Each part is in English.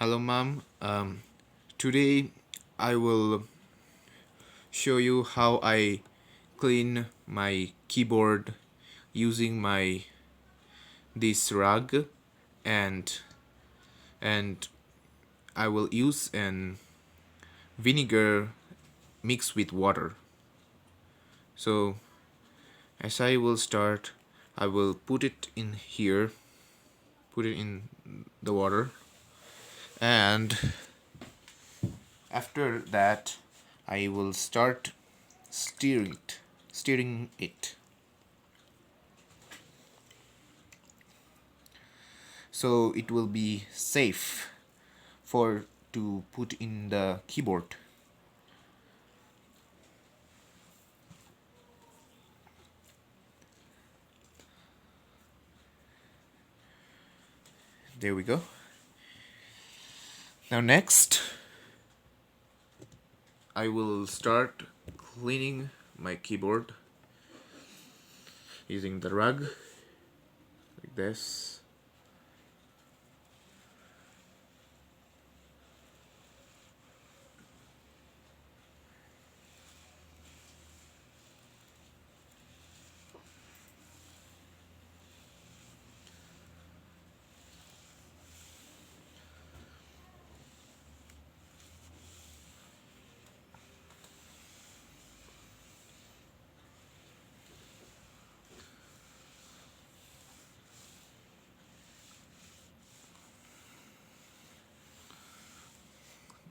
Hello, mom. Today I will show you how I clean my keyboard using my this rug and and I will use an vinegar mixed with water. So as I will start, I will put it in here, put it in the water, and after that I will start stirring it. So it will be safe for to put in the keyboard. There we go. Now next I will start cleaning my keyboard using the rug like this.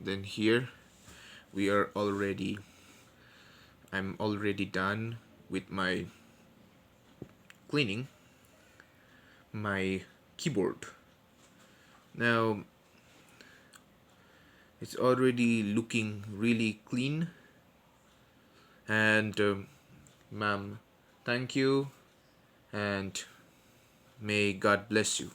Then here we are already I'm already done with my cleaning my keyboard. Now it's already looking really clean and ma'am, thank you and may God bless you.